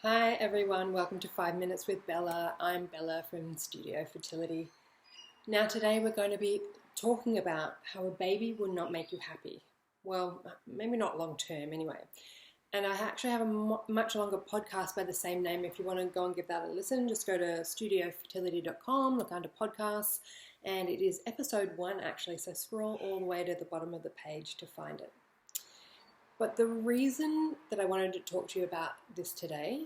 Hi everyone, welcome to 5 Minutes with Bella. I'm Bella from Studio Fertility. Now today we're going to be talking about how a baby will not make you happy. Well, maybe not long term anyway. And I actually have a much longer podcast by the same name. If you want to go and give that a listen, just go to studiofertility.com, look under podcasts, and it is episode 1 actually, so scroll all the way to the bottom of the page to find it. But the reason that I wanted to talk to you about this today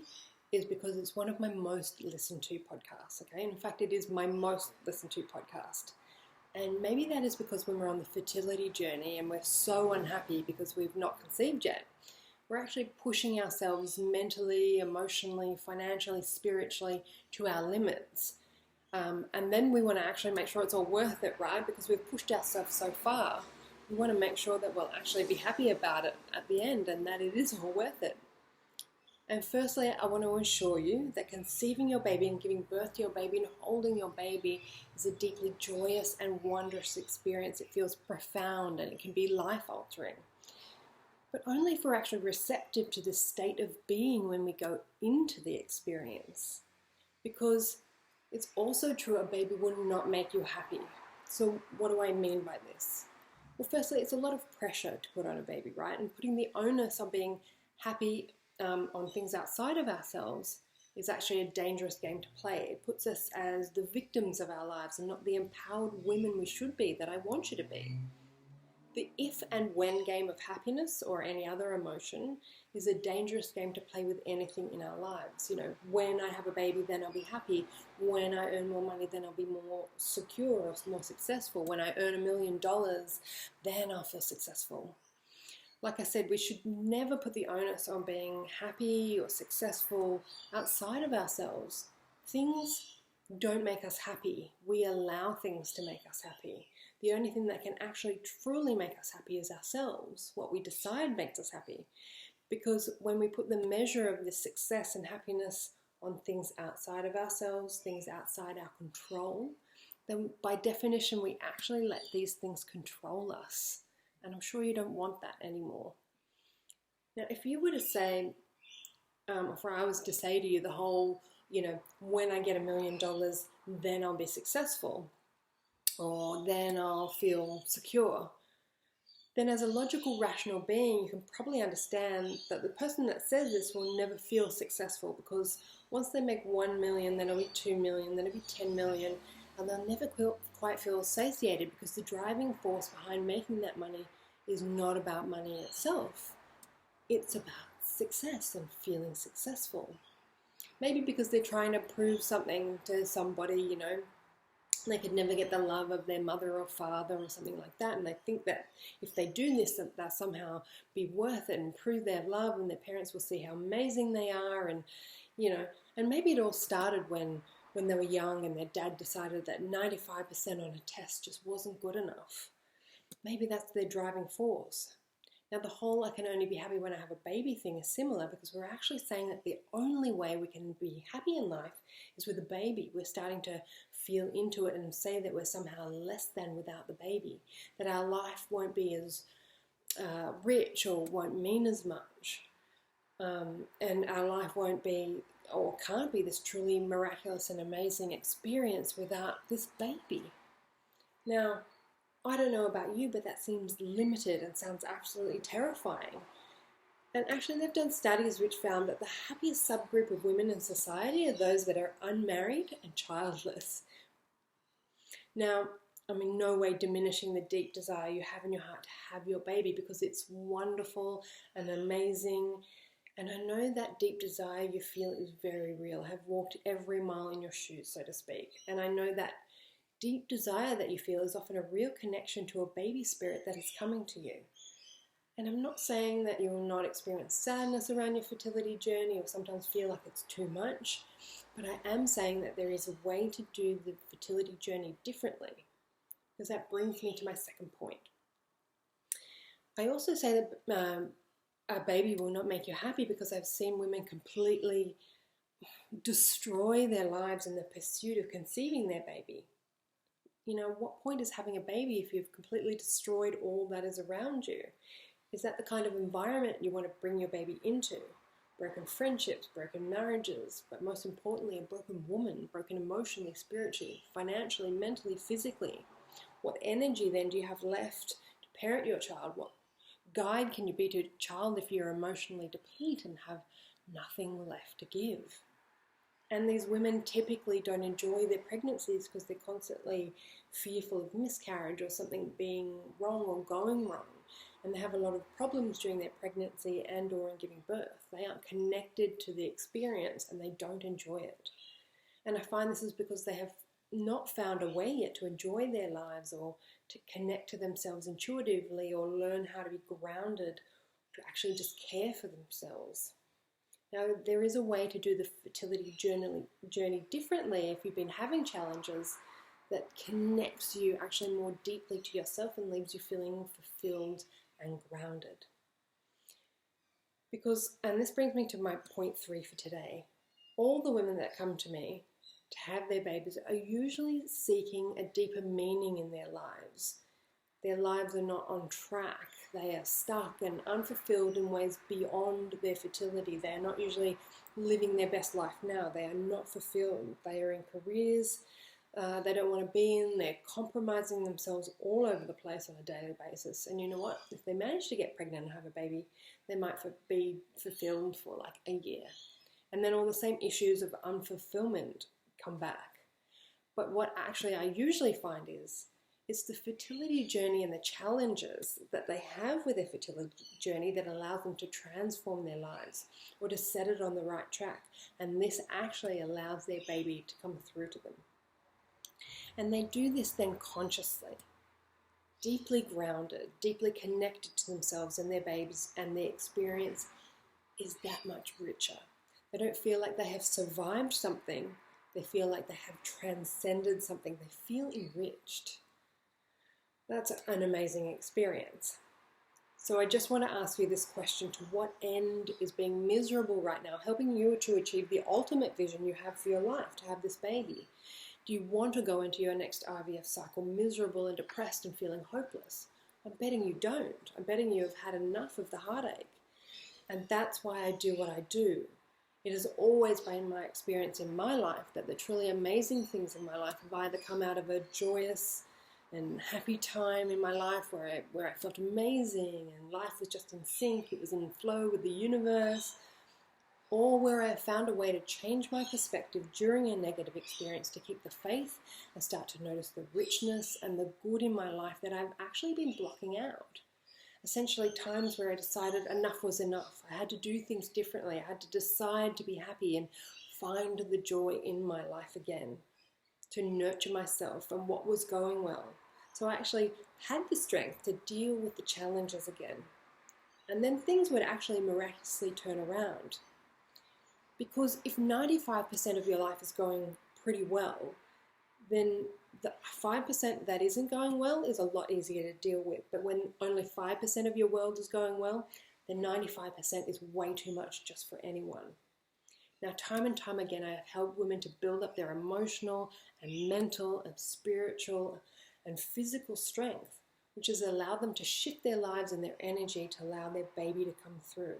is because it's one of my most listened to podcasts, okay? In fact, it is my most listened to podcast. And maybe that is because when we're on the fertility journey and we're so unhappy because we've not conceived yet, we're actually pushing ourselves mentally, emotionally, financially, spiritually to our limits. And then we want to actually make sure it's all worth it, right? Because we've pushed ourselves so far. We want to make sure that we'll actually be happy about it at the end and that it is all worth it. And firstly, I want to assure you that conceiving your baby and giving birth to your baby and holding your baby is a deeply joyous and wondrous experience. It feels profound and it can be life-altering. But only if we're actually receptive to this state of being when we go into the experience. Because it's also true a baby will not make you happy. So what do I mean by this? Well, firstly, it's a lot of pressure to put on a baby, right? And putting the onus on being happy on things outside of ourselves is actually a dangerous game to play. It puts us as the victims of our lives and not the empowered women we should be, that I want you to be. The if and when game of happiness or any other emotion is a dangerous game to play with anything in our lives. You know, when I have a baby, then I'll be happy. When I earn more money, then I'll be more secure or more successful. When I earn $1 million, then I'll feel successful. Like I said, we should never put the onus on being happy or successful outside of ourselves. Things don't make us happy. We allow things to make us happy. The only thing that can actually truly make us happy is ourselves. What we decide makes us happy. Because when we put the measure of this success and happiness on things outside of ourselves, things outside our control, then by definition we actually let these things control us. And I'm sure you don't want that anymore. Now, if you were to say, if I was to say to you the whole, when I get $1 million, then I'll be successful, or then I'll feel secure, then as a logical, rational being, you can probably understand that the person that says this will never feel successful, because once they make 1 million, then it'll be 2 million, then it'll be 10 million, and they'll never quite feel satiated, because the driving force behind making that money is not about money itself. It's about success and feeling successful. Maybe because they're trying to prove something to somebody, they could never get the love of their mother or father or something like that, and they think that if they do this, that they'll somehow be worth it and prove their love, and their parents will see how amazing they are, and and maybe it all started when they were young and their dad decided that 95% on a test just wasn't good enough. Maybe that's their driving force. Now, the whole "I can only be happy when I have a baby" thing is similar, because we're actually saying that the only way we can be happy in life is with a baby. We're starting to feel into it and say that we're somehow less than without the baby, that our life won't be as rich or won't mean as much, and our life won't be or can't be this truly miraculous and amazing experience without this baby. Now, I don't know about you, but that seems limited and sounds absolutely terrifying. And actually, they've done studies which found that the happiest subgroup of women in society are those that are unmarried and childless. Now, I'm in no way diminishing the deep desire you have in your heart to have your baby, because it's wonderful and amazing. And I know that deep desire you feel is very real. I've walked every mile in your shoes, so to speak. And I know that deep desire that you feel is often a real connection to a baby spirit that is coming to you. And I'm not saying that you will not experience sadness around your fertility journey or sometimes feel like it's too much, but I am saying that there is a way to do the fertility journey differently, because that brings me to my second point. I also say that a baby will not make you happy because I've seen women completely destroy their lives in the pursuit of conceiving their baby. What point is having a baby if you've completely destroyed all that is around you? Is that the kind of environment you want to bring your baby into? broken friendships, broken marriages, but most importantly, a broken woman, broken emotionally, spiritually, financially, mentally, physically. What energy then do you have left to parent your child? What guide can you be to a child if you're emotionally depleted and have nothing left to give? And these women typically don't enjoy their pregnancies because they're constantly fearful of miscarriage or something being wrong or going wrong. And they have a lot of problems during their pregnancy and or in giving birth. They aren't connected to the experience and they don't enjoy it. And I find this is because they have not found a way yet to enjoy their lives or to connect to themselves intuitively or learn how to be grounded, to actually just care for themselves. Now, there is a way to do the fertility journey differently if you've been having challenges that connects you actually more deeply to yourself and leaves you feeling fulfilled and grounded. Because, and this brings me to my point 3 for today, all the women that come to me to have their babies are usually seeking a deeper meaning in their lives. Their lives are not on track. They are stuck and unfulfilled in ways beyond their fertility. They are not usually living their best life now. They are not fulfilled. They are in careers they don't want to be in. They're compromising themselves all over the place on a daily basis. And you know what? If they manage to get pregnant and have a baby, they might be fulfilled for like a year. And then all the same issues of unfulfillment come back. But what actually I usually find is it's the fertility journey and the challenges that they have with their fertility journey that allows them to transform their lives or to set it on the right track. And this actually allows their baby to come through to them. And they do this then consciously, deeply grounded, deeply connected to themselves and their babies, and their experience is that much richer. They don't feel like they have survived something. They feel like they have transcended something. They feel enriched. That's an amazing experience. So I just want to ask you this question: to what end is being miserable right now helping you to achieve the ultimate vision you have for your life, to have this baby? Do you want to go into your next IVF cycle miserable and depressed and feeling hopeless? I'm betting you don't. I'm betting you have had enough of the heartache. And that's why I do what I do. It has always been my experience in my life that the truly amazing things in my life have either come out of a joyous and happy time in my life where I felt amazing and life was just in sync, it was in flow with the universe, or where I found a way to change my perspective during a negative experience to keep the faith and start to notice the richness and the good in my life that I've actually been blocking out. Essentially, times where I decided enough was enough. I had to do things differently. I had to decide to be happy and find the joy in my life again, to nurture myself and what was going well. So I actually had the strength to deal with the challenges again. And then things would actually miraculously turn around. Because if 95% of your life is going pretty well, then the 5% that isn't going well is a lot easier to deal with. But when only 5% of your world is going well, then 95% is way too much just for anyone. Now, time and time again, I have helped women to build up their emotional and mental and spiritual and physical strength, which has allowed them to shift their lives and their energy to allow their baby to come through.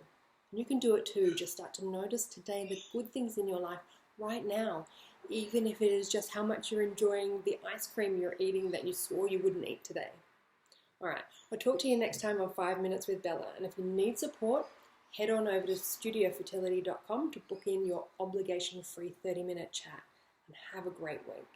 And you can do it too. Just start to notice today the good things in your life right now, even if it is just how much you're enjoying the ice cream you're eating that you swore you wouldn't eat today. All right, I'll talk to you next time on 5 Minutes with Bella. And if you need support, head on over to studiofertility.com to book in your obligation-free 30-minute chat. And have a great week.